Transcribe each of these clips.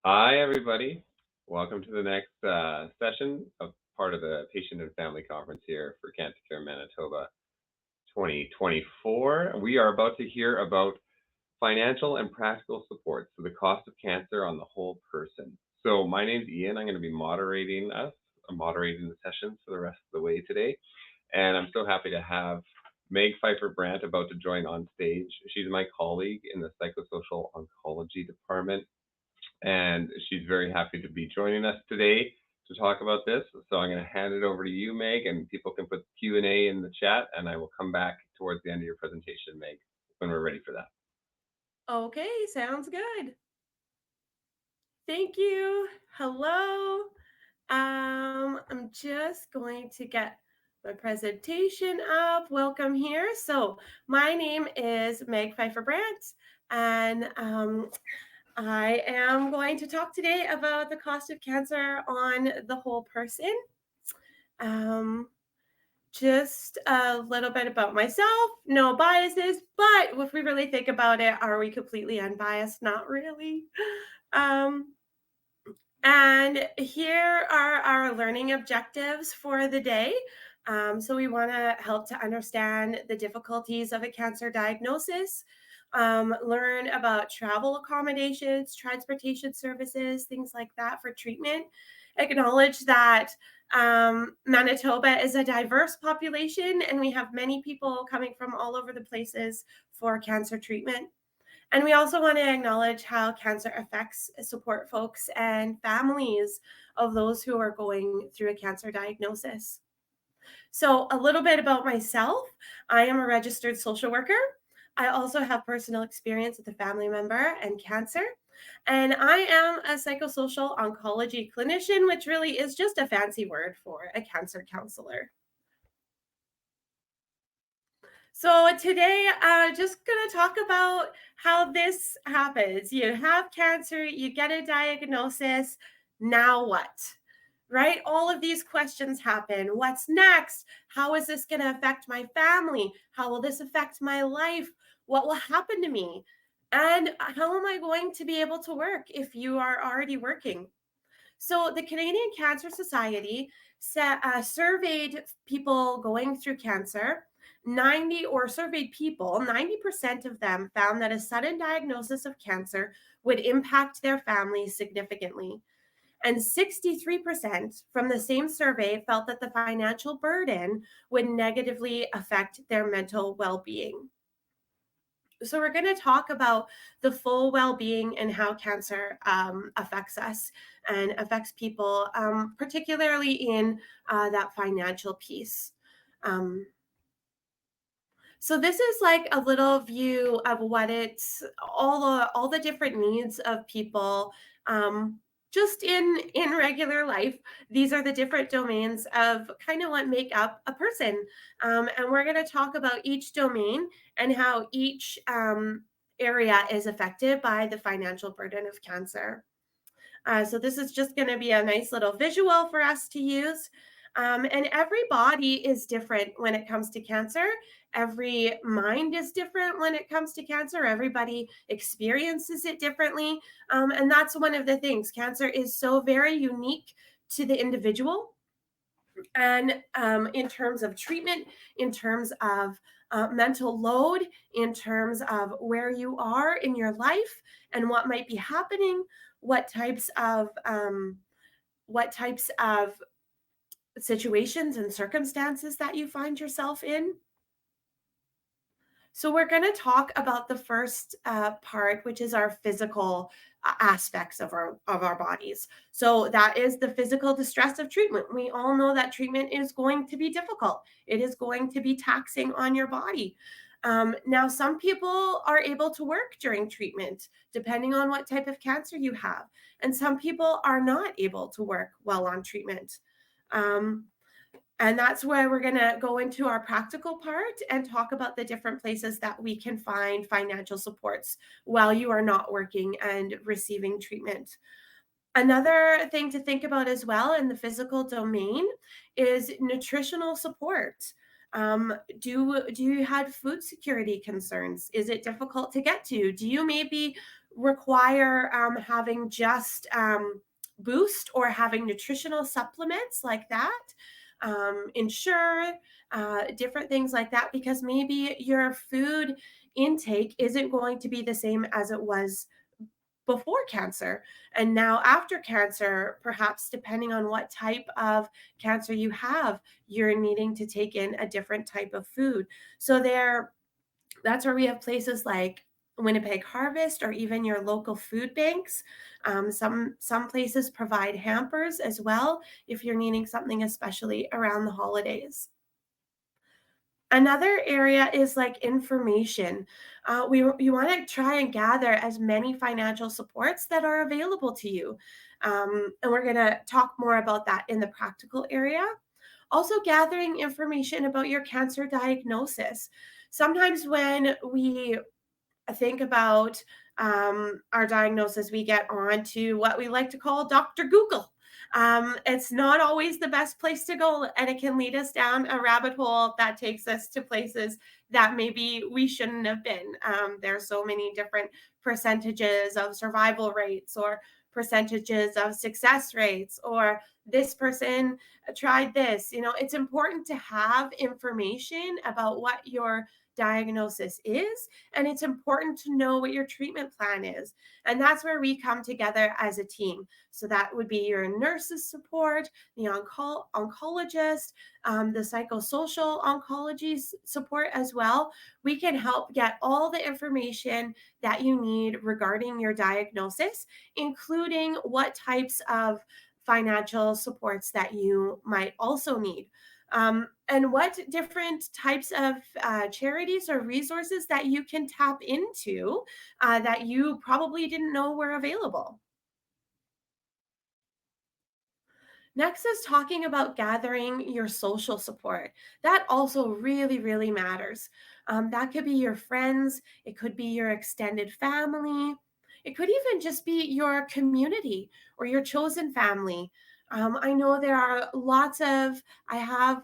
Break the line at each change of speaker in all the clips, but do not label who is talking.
Hi, everybody. Welcome to the next session of part of the Patient and Family Conference here for CancerCare Manitoba 2024. We are about to hear about financial and practical support, so the cost of cancer on the whole person. So my name's Ian. I'm going to be moderating us. I'm moderating the sessions for the rest of the way today. And I'm so happy to have Meg Pfeiffer-Brandt about to join on stage. She's my colleague in the Psychosocial Oncology department, and she's very happy to be joining us today to talk about this. So I'm going to hand it over to you, Meg, and people can put Q&A in the chat, and I will come back towards the end of your presentation, Meg, when we're ready for that.
Okay, sounds good. Thank you. Hello. I'm just going to get my presentation up. Welcome here. So my name is Meg Pfeiffer-Brandt, and I am going to talk today about the cost of cancer on the whole person. Um, just a little bit about myself, no biases, but if we really think about it, are we completely unbiased? Not really. Um, and here are our learning objectives for the day. So we want to help to understand the difficulties of a cancer diagnosis, learn about travel accommodations, transportation services, things like that for treatment. Acknowledge that Manitoba is a diverse population and we have many people coming from all over the places for cancer treatment. And we also want to acknowledge how cancer affects support folks and families of those who are going through a cancer diagnosis. So, a little bit about myself. I am a registered social worker. I also have personal experience with a family member and cancer. And I am a psychosocial oncology clinician, which really is just a fancy word for a cancer counselor. So today, just going to talk about how this happens. You have cancer, you get a diagnosis. Now what? Right? All of these questions happen. What's next? How is this going to affect my family? How will this affect my life? What will happen to me? And how am I going to be able to work if you are already working? So, the Canadian Cancer Society surveyed people going through cancer. 90% of them found that a sudden diagnosis of cancer would impact their families significantly. And 63% from the same survey felt that the financial burden would negatively affect their mental well being. So, we're going to talk about the full well being and how cancer affects us and affects people, particularly in that financial piece. Um, so this is like a little view of what it's all the different needs of people, just in regular life. These are the different domains of kind of what make up a person, and we're going to talk about each domain and how each area is affected by the financial burden of cancer. So this is just going to be a nice little visual for us to use. And every body is different when it comes to cancer. Every mind is different when it comes to cancer. Everybody experiences it differently. And that's one of the things. Cancer is so very unique to the individual. And in terms of treatment, in terms of mental load, in terms of where you are in your life and what might be happening, what types of what types of situations and circumstances that you find yourself in. So we're going to talk about the first part, which is our physical aspects of our bodies. So that is the physical distress of treatment. We all know that treatment is going to be difficult. It is going to be taxing on your body. Now, some people are able to work during treatment, depending on what type of cancer you have, and some people are not able to work while on treatment. Um, and that's where we're going to go into our practical part and talk about the different places that we can find financial supports while you are not working and receiving treatment. Another thing to think about as well in the physical domain is nutritional support. Do you have food security concerns? Is it difficult to get to? Do you maybe require having just boost or having nutritional supplements like that, ensure different things like that, because maybe your food intake isn't going to be the same as it was before cancer. And now, after cancer, perhaps depending on what type of cancer you have, you're needing to take in a different type of food. So, that's where we have places like Winnipeg Harvest or even your local food banks. Some places provide hampers as well if you're needing something, especially around the holidays. Another area is like information. You want to try and gather as many financial supports that are available to you. And we're going to talk more about that in the practical area. Also, gathering information about your cancer diagnosis. Sometimes when we think about our diagnosis, we get on to what we like to call Dr. Google. It's not always the best place to go, and it can lead us down a rabbit hole that takes us to places that maybe we shouldn't have been. There are so many different percentages of survival rates or percentages of success rates, or this person tried this. It's important to have information about what your diagnosis is, and it's important to know what your treatment plan is. And that's where we come together as a team. So that would be your nurses support, the oncologist, the psychosocial oncology support as well. We can help get all the information that you need regarding your diagnosis, including what types of financial supports that you might also need. And what different types of charities or resources that you can tap into that you probably didn't know were available. Next is talking about gathering your social support. That also really, really matters. That could be your friends, it could be your extended family, it could even just be your community or your chosen family. I know I have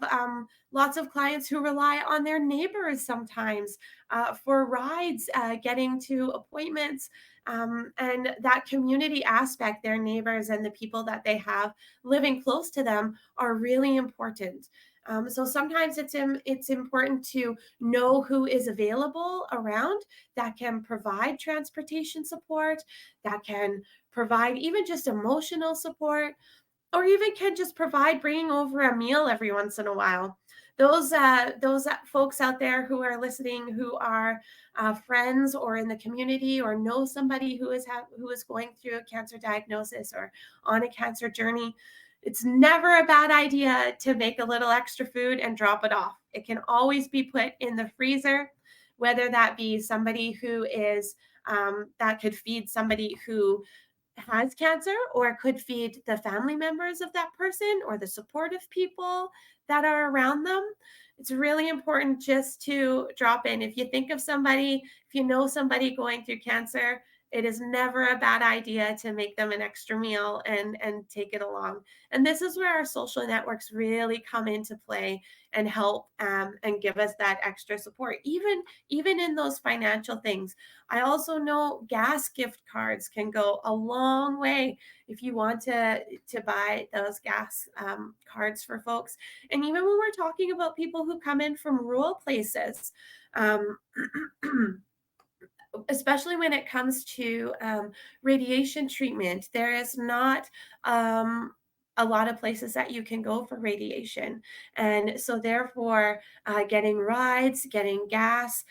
lots of clients who rely on their neighbors sometimes for rides, getting to appointments. And that community aspect, their neighbors and the people that they have living close to them are really important. So sometimes it's important to know who is available around that can provide transportation support, that can provide even just emotional support, or even can just provide bringing over a meal every once in a while. Those folks out there who are listening, who are friends or in the community, or know somebody who is going through a cancer diagnosis or on a cancer journey, it's never a bad idea to make a little extra food and drop it off. It can always be put in the freezer, whether that be somebody who is that could feed somebody who has cancer, or it could feed the family members of that person or the supportive people that are around them. It's really important just to drop in. If you think of somebody, if you know somebody going through cancer, it is never a bad idea to make them an extra meal and take it along. And this is where our social networks really come into play and help and give us that extra support, even in those financial things. I also know gas gift cards can go a long way if you want to buy those gas cards for folks. And even when we're talking about people who come in from rural places, um, especially when it comes to radiation treatment, there is not a lot of places that you can go for radiation. And so, therefore, getting rides, getting gas,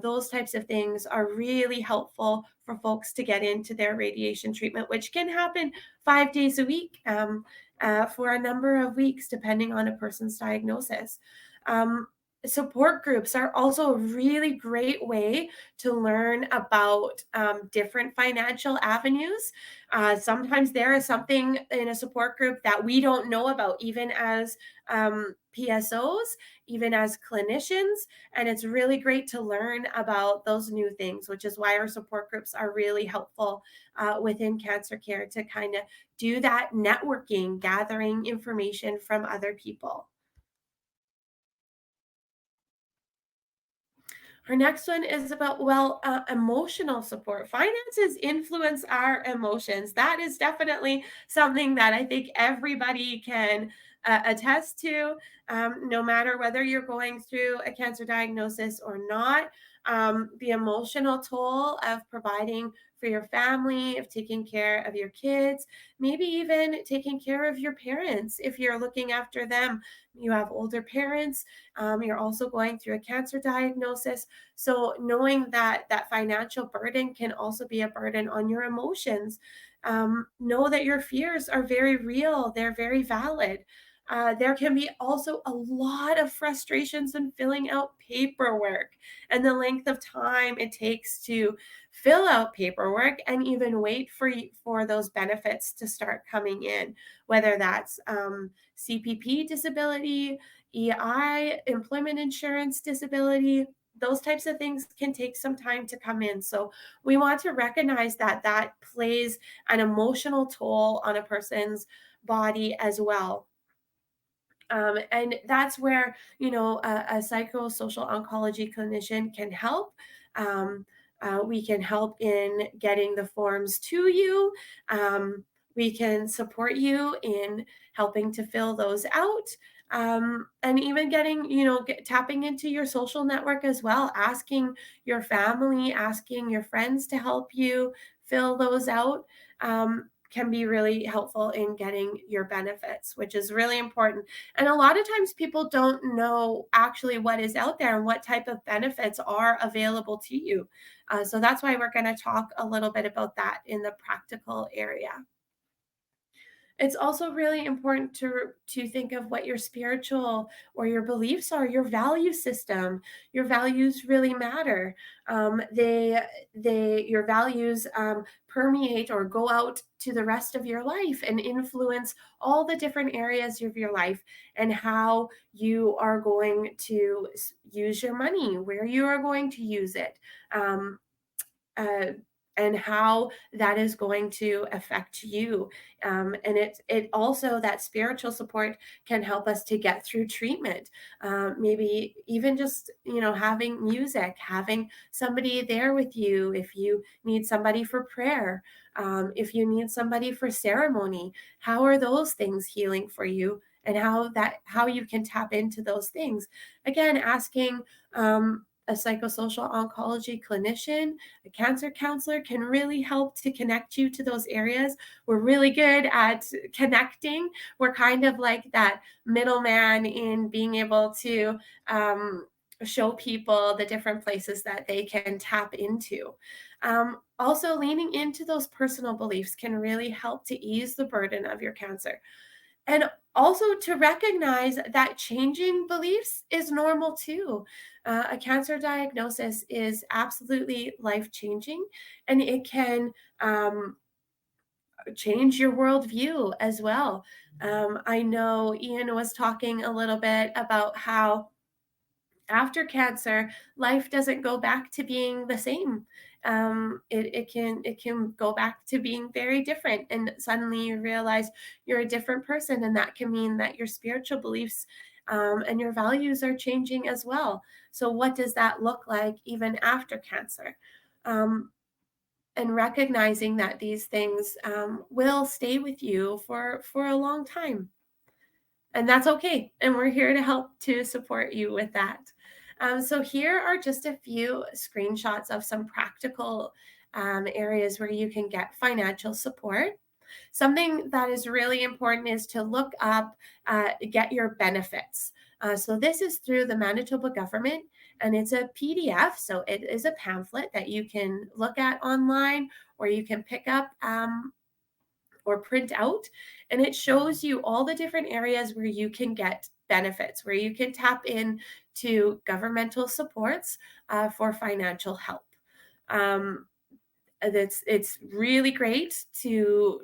those types of things are really helpful for folks to get into their radiation treatment, which can happen 5 days a week for a number of weeks, depending on a person's diagnosis. Um, Support groups are also a really great way to learn about different financial avenues. Sometimes there is something in a support group that we don't know about, even as PSOs, even as clinicians. And it's really great to learn about those new things, which is why our support groups are really helpful within CancerCare to kind of do that networking, gathering information from other people. Our next one is about, emotional support. Finances influence our emotions. That is definitely something that I think everybody can attest to, no matter whether you're going through a cancer diagnosis or not. The emotional toll of providing for your family, of taking care of your kids, maybe even taking care of your parents if you're looking after them. You have older parents, you're also going through a cancer diagnosis. So knowing that that financial burden can also be a burden on your emotions. Know that your fears are very real, they're very valid. There can be also a lot of frustrations in filling out paperwork and the length of time it takes to fill out paperwork and even wait for those benefits to start coming in, whether that's CPP disability, EI, employment insurance disability. Those types of things can take some time to come in. So we want to recognize that that plays an emotional toll on a person's body as well. And that's where, a psychosocial oncology clinician can help. Um, we can help in getting the forms to you. We can support you in helping to fill those out. And even getting, tapping into your social network as well, asking your family, asking your friends to help you fill those out. Can be really helpful in getting your benefits, which is really important. And a lot of times people don't know actually what is out there and what type of benefits are available to you. So that's why we're going to talk a little bit about that in the practical area. It's also really important to think of what your spiritual or your beliefs are, your value system. Your values really matter. Your values permeate or go out to the rest of your life and influence all the different areas of your life and how you are going to use your money, where you are going to use it. Um, uh, and how that is going to affect you. And it also, that spiritual support can help us to get through treatment. Maybe even just, having music, having somebody there with you if you need somebody for prayer, if you need somebody for ceremony. How are those things healing for you? And how you can tap into those things. Again, asking a psychosocial oncology clinician, a cancer counselor can really help to connect you to those areas. We're really good at connecting. We're kind of like that middleman in being able to show people the different places that they can tap into. Also, leaning into those personal beliefs can really help to ease the burden of your cancer. And also to recognize that changing beliefs is normal too. A cancer diagnosis is absolutely life changing, and it can change your worldview as well. I know Ian was talking a little bit about how after cancer, life doesn't go back to being the same. It can go back to being very different, and suddenly you realize you're a different person, and that can mean that your spiritual beliefs and your values are changing as well. So, what does that look like even after cancer? Um, and recognizing that these things will stay with you for a long time, and that's okay. And we're here to help to support you with that. So here are just a few screenshots of some practical areas where you can get financial support. Something that is really important is to look up, get your benefits. So this is through the Manitoba government, and it's a PDF. So it is a pamphlet that you can look at online, or you can pick up or print out, and it shows you all the different areas where you can get benefits, where you can tap in to governmental supports for financial help. Um, it's really great to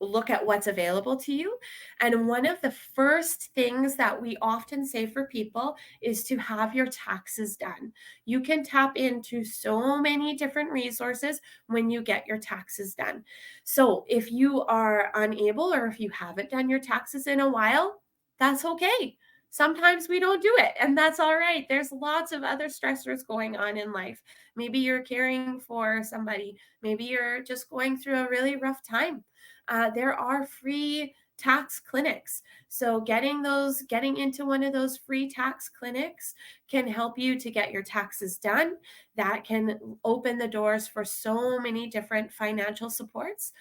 look at what's available to you. And one of the first things that we often say for people is to have your taxes done. You can tap into so many different resources when you get your taxes done. So if you are unable, or if you haven't done your taxes in a while, that's okay. Sometimes we don't do it, and that's all right. There's lots of other stressors going on in life. Maybe you're caring for somebody, maybe you're just going through a really rough time. There are free tax clinics. So getting into one of those free tax clinics can help you to get your taxes done. That can open the doors for so many different financial supports,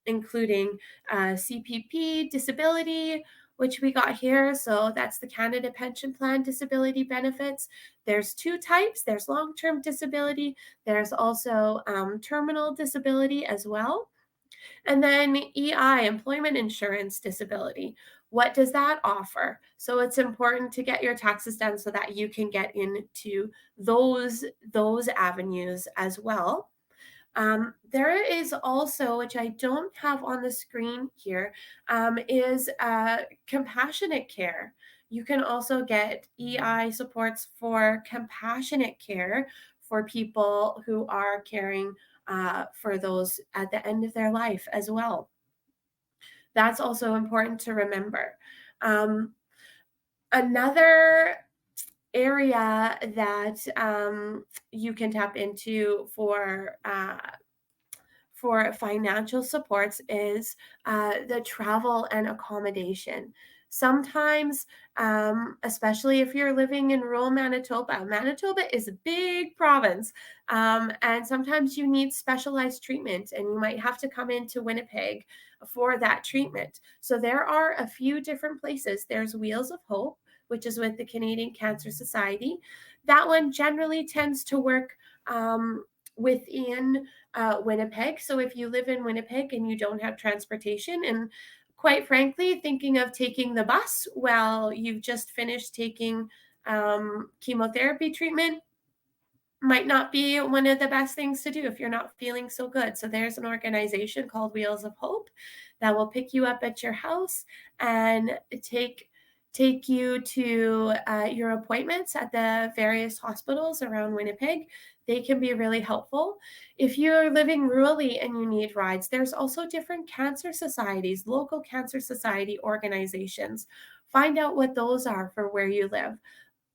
including CPP, disability, which we got here. So that's the Canada Pension Plan disability benefits. There's two types. There's long-term disability. There's also terminal disability as well. And then EI, employment insurance disability. What does that offer? So it's important to get your taxes done so that you can get into those avenues as well. There is also, which I don't have on the screen here, is compassionate care. You can also get EI supports for compassionate care for people who are caring for those at the end of their life as well. That's also important to remember. Um, Another area that you can tap into for financial supports is the travel and accommodation. Sometimes, especially if you're living in rural Manitoba, Manitoba is a big province, and sometimes you need specialized treatment, and you might have to come into Winnipeg for that treatment. So there are a few different places. There's Wheels of Hope, which is with the Canadian Cancer Society. That one generally tends to work within Winnipeg. So if you live in Winnipeg and you don't have transportation, and quite frankly, thinking of taking the bus while you've just finished taking chemotherapy treatment might not be one of the best things to do if you're not feeling so good. So there's an organization called Wheels of Hope that will pick you up at your house and take you to your appointments at the various hospitals around Winnipeg. They can be really helpful. If you're living rurally and you need rides, there's also different cancer societies, local cancer society organizations. Find out what those are for where you live.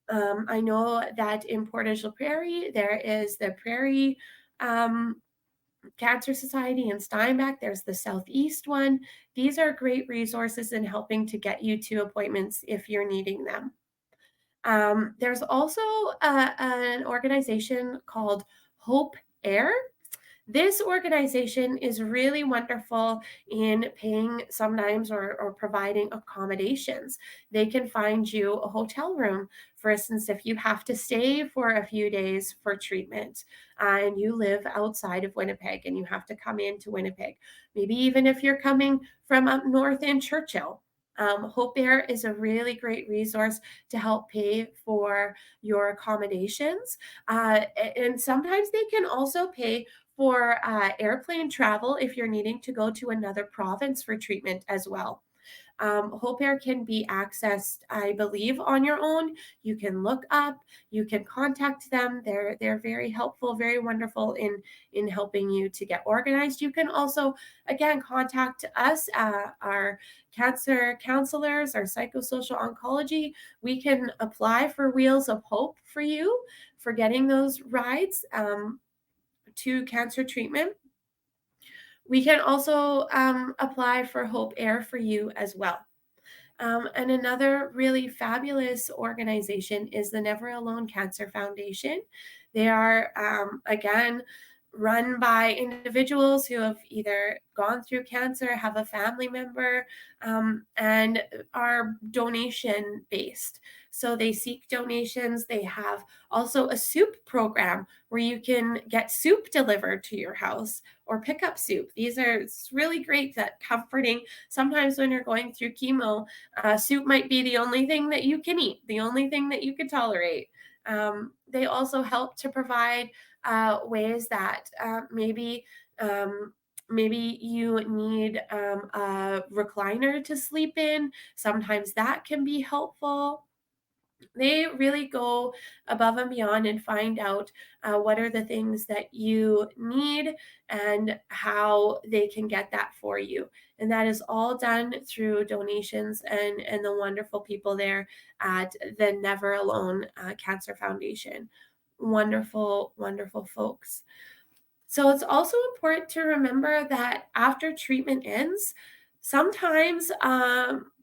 I know that in Portage la Prairie, there is the Prairie Cancer Society in Steinbach. There's the Southeast one. These are great resources in helping to get you to appointments if you're needing them. There's also an organization called Hope Air. This organization is really wonderful in paying sometimes or providing accommodations. They can find you a hotel room. For instance, if you have to stay for a few days for treatment and you live outside of Winnipeg and you have to come into Winnipeg, maybe even if you're coming from up north in Churchill. Hope Air is a really great resource to help pay for your accommodations. And sometimes they can also pay for airplane travel if you're needing to go to another province for treatment as well. Hope Air can be accessed, I believe, on your own. You can look up, you can contact them. They're very helpful, very wonderful in helping you to get organized. You can also, again, contact us, our cancer counselors, our psychosocial oncology. We can apply for Wheels of Hope for you for getting those rides to cancer treatment. We can also apply for Hope Air for you as well. And another really fabulous organization is the Never Alone Cancer Foundation. They are, again, run by individuals who have either gone through cancer, have a family member, and are donation based. So they seek donations. They have also a soup program where you can get soup delivered to your house or pick up soup. It's really great, that comforting. Sometimes when you're going through chemo, soup might be the only thing that you can eat, the only thing that you can tolerate. They also help to provide ways that maybe you need a recliner to sleep in. Sometimes that can be helpful. They really go above and beyond and find out what are the things that you need and how they can get that for you. And that is all done through donations and the wonderful people there at the Never Alone Cancer Foundation. Wonderful, wonderful folks. So it's also important to remember that after treatment ends, sometimes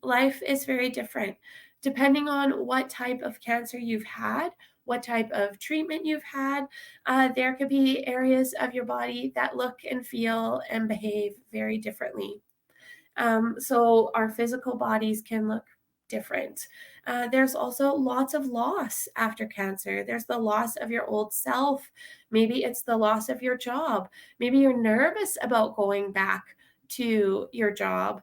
life is very different depending on what type of cancer you've had, what type of treatment you've had. There could be areas of your body that look and feel and behave very differently. So our physical bodies can look different. There's also lots of loss after cancer. There's the loss of your old self. Maybe it's the loss of your job. Maybe you're nervous about going back to your job.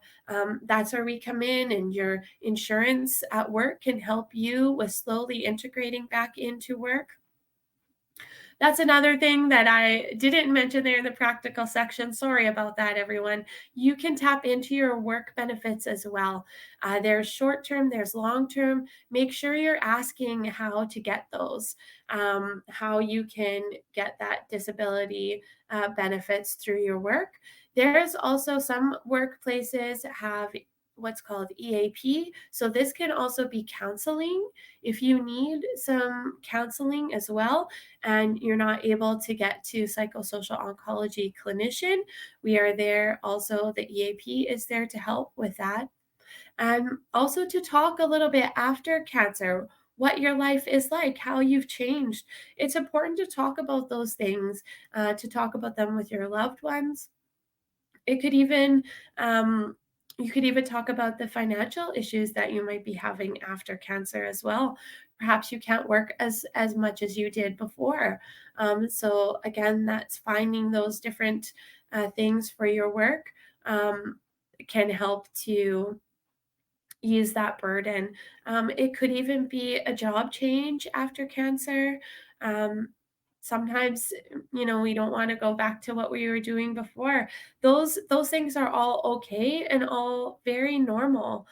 That's where we come in, and your insurance at work can help you with slowly integrating back into work. That's another thing that I didn't mention there in the practical section. Sorry about that, everyone. You can tap into your work benefits as well. There's short term, there's long term. Make sure you're asking how to get those, how you can get that disability benefits through your work. There's also some workplaces have what's called EAP. So this can also be counseling if you need some counseling as well and you're not able to get to Psychosocial Oncology Clinician, we are there. Also, the EAP is there to help with that. And also to talk a little bit after cancer, what your life is like, how you've changed. It's important to talk about those things, to talk about them with your loved ones. It could even you could even talk about the financial issues that you might be having after cancer as well. Perhaps you can't work as much as you did before. So again, that's finding those different things for your work can help to ease that burden. It could even be a job change after cancer. Um, Sometimes, we don't want to go back to what we were doing before. Those things are all okay and all very normal.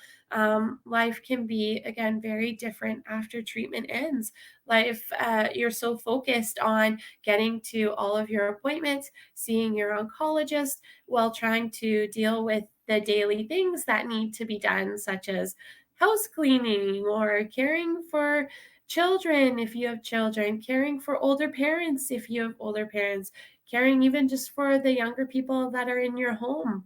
Life can be again very different after treatment ends. Life, you're so focused on getting to all of your appointments, seeing your oncologist, while trying to deal with the daily things that need to be done, such as house cleaning or caring for children if you have children, caring for older parents if you have older parents, caring even just for the younger people that are in your home.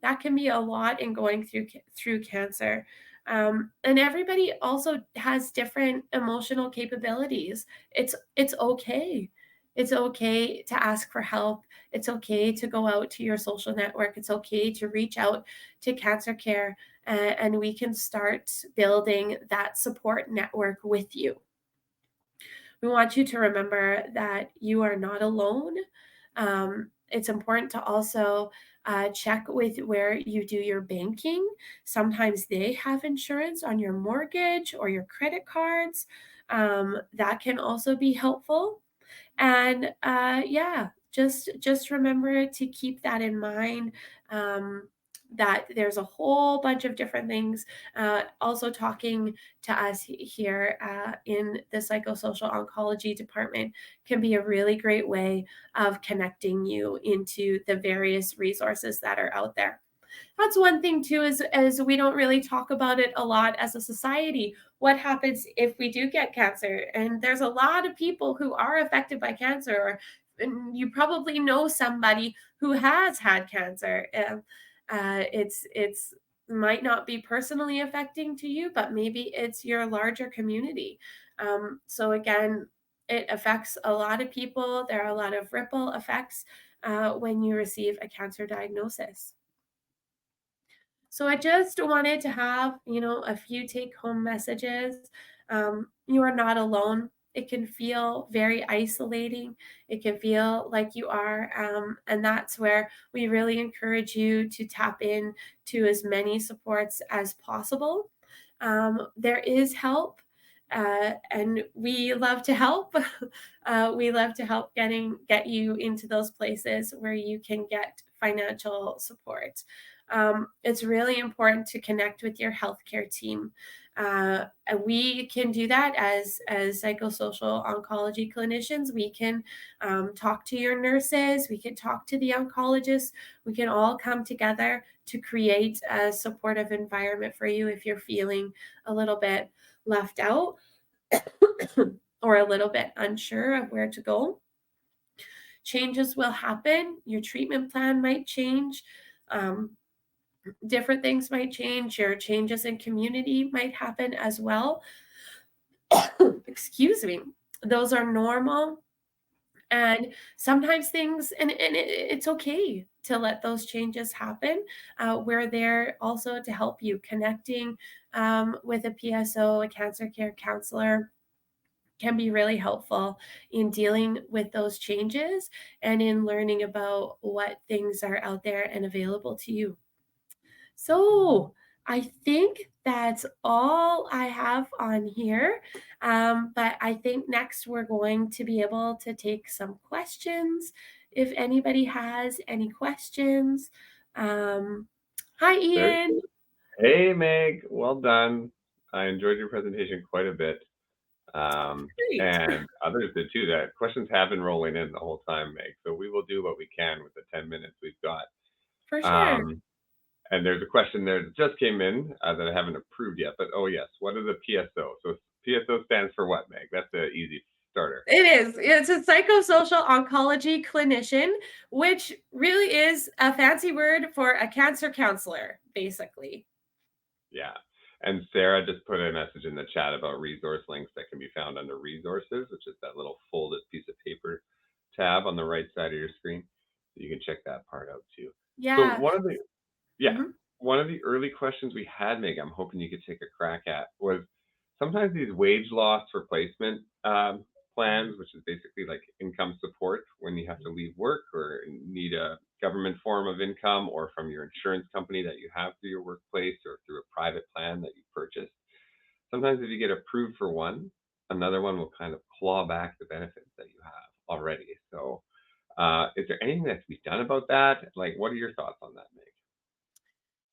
That can be a lot in going through cancer. And everybody also has different emotional capabilities. It's okay. It's okay to ask for help. It's okay to go out to your social network. It's okay to reach out to CancerCare, and we can start building that support network with you. We want you to remember that you are not alone. It's important to also check with where you do your banking. Sometimes they have insurance on your mortgage or your credit cards. That can also be helpful. And yeah, just remember to keep that in mind. That there's a whole bunch of different things. Also, talking to us here in the psychosocial oncology department can be a really great way of connecting you into the various resources that are out there. That's one thing too, is we don't really talk about it a lot as a society. What happens if we do get cancer? And there's a lot of people who are affected by cancer, or and you probably know somebody who has had cancer. It's might not be personally affecting to you, but maybe it's your larger community. So again, it affects a lot of people. There are a lot of ripple effects when you receive a cancer diagnosis. So I just wanted to have, a few take home messages. You are not alone. It can feel very isolating. It can feel like you are. And that's where we really encourage you to tap in to as many supports as possible. There is help. And we love to help. We love to help get you into those places where you can get financial support. It's really important to connect with your healthcare team. We can do that as psychosocial oncology clinicians. We can talk to your nurses. We can talk to the oncologists. We can all come together to create a supportive environment for you if you're feeling a little bit left out or a little bit unsure of where to go. Changes will happen. Your treatment plan might change. Um, Different things might change. Your changes in community might happen as well. Excuse me. Those are normal. And sometimes things, it's okay to let those changes happen. We're there also to help you connecting with a PSO, a cancer care counselor can be really helpful in dealing with those changes and in learning about what things are out there and available to you. So I think that's all I have on here. But I think next we're going to be able to take some questions. If anybody has any questions. Um, Hi,
Very
Ian.
cool. Hey, Meg, well done. I enjoyed your presentation quite a bit.
Great.
And others did too. That questions have been rolling in the whole time, Meg. So we will do what we can with the 10 minutes we've got.
For sure.
Um, and there's a question there that just came in that I haven't approved yet. But oh yes, what is a PSO? So PSO stands for what, Meg? That's an easy starter.
It is. It's a psychosocial oncology clinician, which really is a fancy word for a cancer counselor, basically.
Yeah. And Sarah just put a message in the chat about resource links that can be found under resources, which is that little folded piece of paper tab on the right side of your screen. So you can check that part out too. So
Yeah.
yeah,
Mhm.
one of the early questions we had, Meg, I'm hoping you could take a crack at was sometimes these wage loss replacement plans, which is basically like income support when you have to leave work or need a government form of income or from your insurance company that you have through your workplace or through a private plan that you purchased. Sometimes if you get approved for one, another one will kind of claw back the benefits that you have already. So is there anything that can be done about that? Like, what are your thoughts on that, Meg?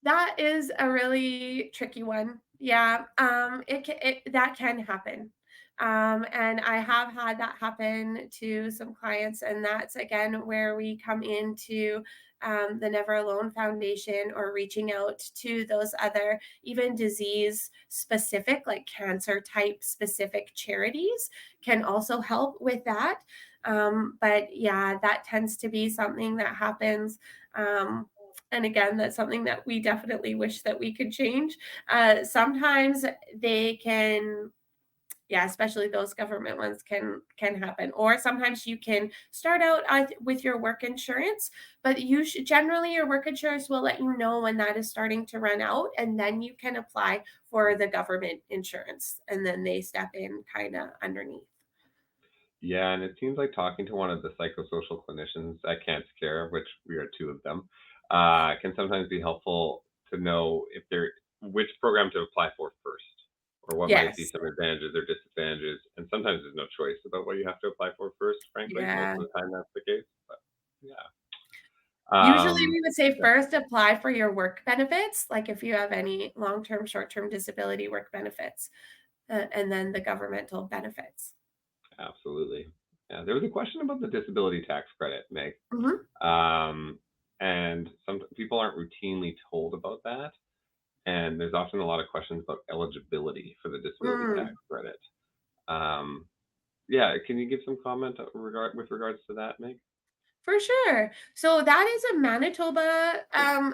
That is a really tricky one. Yeah, that can happen. And I have had that happen to some clients, and that's again where we come into the Never Alone Foundation or reaching out to those other, even disease specific, like cancer type specific charities can also help with that. But yeah, that tends to be something that happens. And again, that's something that we definitely wish that we could change. Sometimes they can, yeah, especially those government ones can happen. Or sometimes you can start out with your work insurance, but you should generally your work insurance will let you know when that is starting to run out, and then you can apply for the government insurance, and then they step in kind of underneath.
Yeah, and it seems like talking to one of the psychosocial clinicians at CancerCare, which we are two of them, can sometimes be helpful to know if they're which program to apply for first, or what might be
Yes.
some advantages or disadvantages. And sometimes there's no choice about what you have to apply for first. Frankly, most
Yeah.
of the time that's the case. But yeah,
Usually,
um,
we would say
yeah,
first apply for your work benefits, like if you have any long-term, short-term disability work benefits, and then the governmental benefits.
absolutely. Yeah, there was a question about the disability tax credit, Meg,
Mhm.
um, and some people aren't routinely told about that. And there's often a lot of questions about eligibility for the disability tax
Mm.
credit. Um, yeah, can you give some comment with regards to that, Meg?
For sure. So that is a Manitoba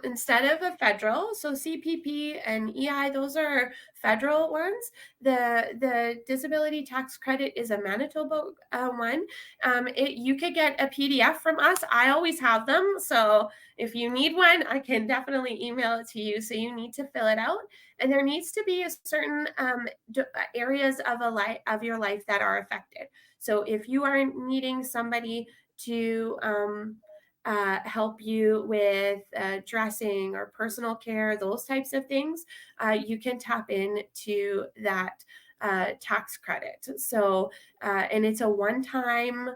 instead of a federal. So CPP and EI, those are federal ones. The disability tax credit is a Manitoba one. You could get a PDF from us. I always have them. So if you need one, I can definitely email it to you. So you need to fill it out, and there needs to be a certain areas of a life of your life that are affected. So if you are needing somebody to help you with dressing or personal care, those types of things, you can tap into that tax credit. So, and it's a one time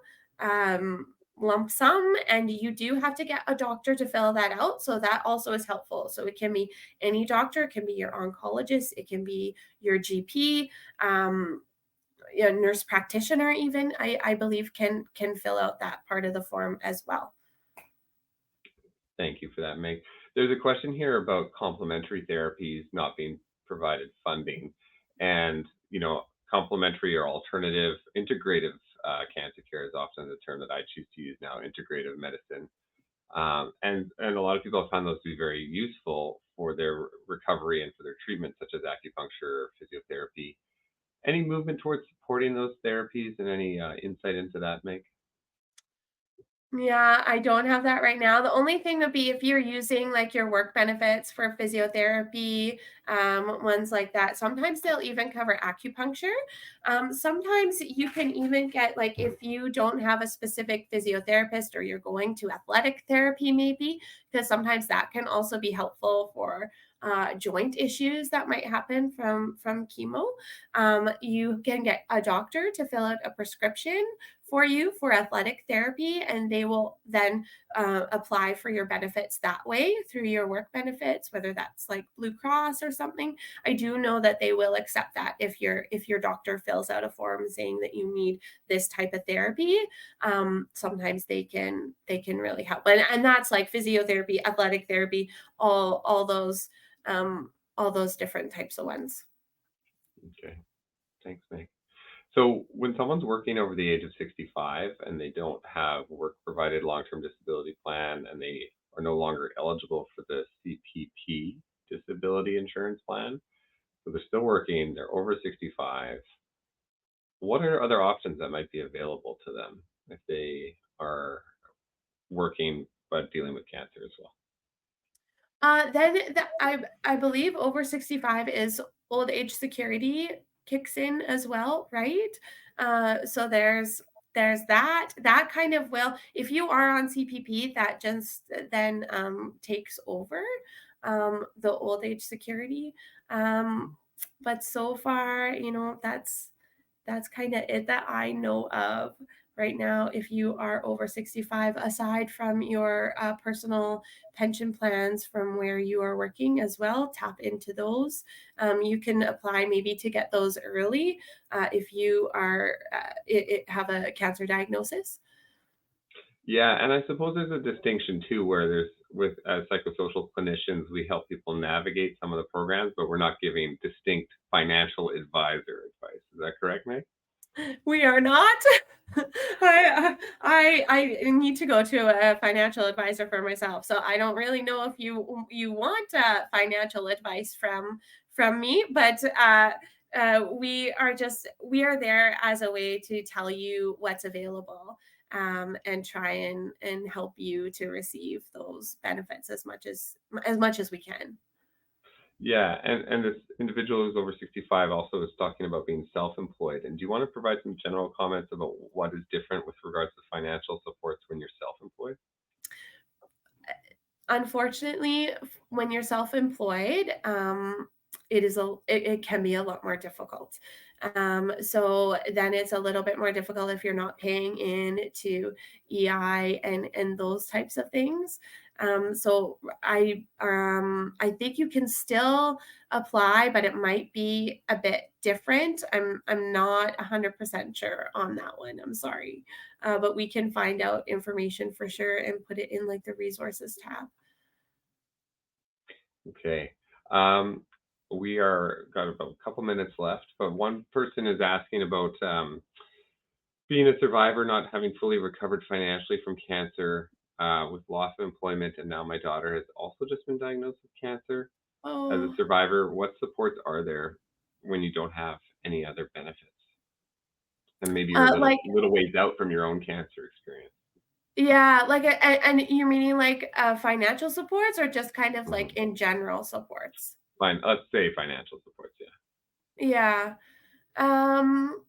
lump sum, and you do have to get a doctor to fill that out. So that also is helpful. So it can be any doctor, it can be your oncologist, it can be your GP, nurse practitioner, even I believe can fill out that part of the form as well.
Thank you for that, Meg. There's a question here about complementary therapies not being provided funding, and complementary or alternative, integrative cancer care is often the term that I choose to use now. Integrative medicine, and a lot of people have found those to be very useful for their recovery and for their treatment, such as acupuncture or physiotherapy. Any movement towards supporting those therapies, and any insight into that, Meg?
Yeah, I don't have that right now. The only thing would be if you're using like your work benefits for physiotherapy, ones like that. Sometimes they'll even cover acupuncture. Sometimes you can even get, like, if you don't have a specific physiotherapist or you're going to athletic therapy, maybe, because sometimes that can also be helpful for joint issues that might happen from chemo. You can get a doctor to fill out a prescription for you for athletic therapy, and they will then apply for your benefits that way through your work benefits, whether that's like Blue Cross or something. I do know that they will accept that if your doctor fills out a form saying that you need this type of therapy. Sometimes they can really help, and that's like physiotherapy, athletic therapy, all those different types of ones.
Okay, thanks, Meg. So when someone's working over the age of 65 and they don't have work provided long-term disability plan, and they are no longer eligible for the CPP disability insurance plan, so they're still working, they're over 65, what are other options that might be available to them if they are working but dealing with cancer as well?
I believe over 65 is old age security kicks in as well, right? So there's that kind of will, if you are on CPP, that just then takes over the old age security. But so far, that's kind of it that I know of right now. If you are over 65, aside from your personal pension plans from where you are working as well, tap into those. You can apply maybe to get those early if you have a cancer diagnosis.
Yeah, and I suppose there's a distinction too, where there's with as psychosocial clinicians, we help people navigate some of the programs, but we're not giving distinct financial advisor advice. Is that correct, Meg?
We are not. I need to go to a financial advisor for myself, so I don't really know if you want financial advice from me, but we are there as a way to tell you what's available, and try and help you to receive those benefits as much as we can.
Yeah, and this individual who's over 65 also is talking about being self-employed. And do you want to provide some general comments about what is different with regards to financial supports when you're self-employed?
Unfortunately, when you're self-employed, it can be a lot more difficult. So then it's a little bit more difficult if you're not paying in to EI and those types of things. So I think you can still apply, but it might be a bit different. I'm not 100% sure on that one. I'm sorry. But we can find out information for sure and put it in like the resources tab.
Okay. We are got about a couple minutes left, but one person is asking about being a survivor, not having fully recovered financially from cancer, with loss of employment, and now my daughter has also just been diagnosed with cancer. As a
Oh,
survivor, what supports are there when you don't have any other benefits? And maybe you're a
like,
little ways out from your own cancer experience.
yeah, like, and you're meaning like financial supports or just kind of like
Mhm.
in general supports?
Fine, let's say financial supports, yeah.
Yeah. Um,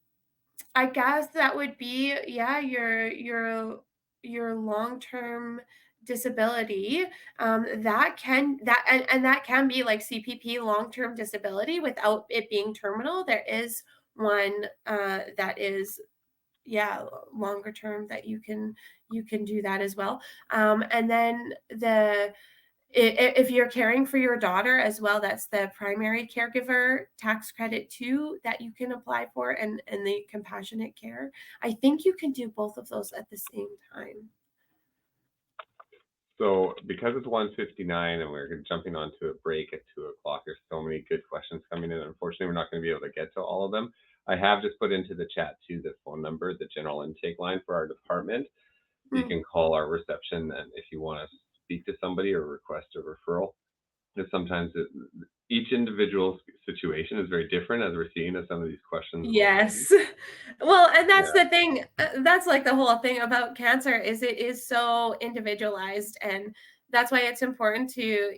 I guess that would be, yeah, your long-term disability. And that can be like CPP long-term disability without it being terminal. There is one that is, yeah, longer term that you can do that as well. And then if you're caring for your daughter as well, that's the primary caregiver tax credit too that you can apply for, and the compassionate care. I think you can do both of those at the same time.
So because it's 1:59 and we're jumping onto a break at 2 o'clock, there's so many good questions coming in. Unfortunately, we're not going to be able to get to all of them. I have just put into the chat too the phone number, the general intake line for our department. You
Mm.
can call our reception, and if you want to speak to somebody or request a referral, because sometimes each individual situation is very different, as we're seeing as some of these questions will be.
Yes. Well, and that's
Yeah.
the thing. That's like the whole thing about cancer is it is so individualized, and that's why it's important to,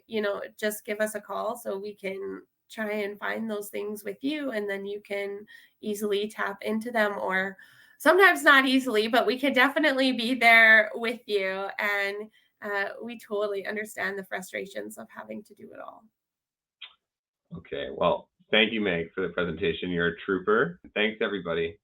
just give us a call so we can try and find those things with you, and then you can easily tap into them, or sometimes not easily, but we can definitely be there with you, and we totally understand the frustrations of having to do it all.
Okay. Well, thank you, Meg, for the presentation. You're a trooper. Thanks, everybody.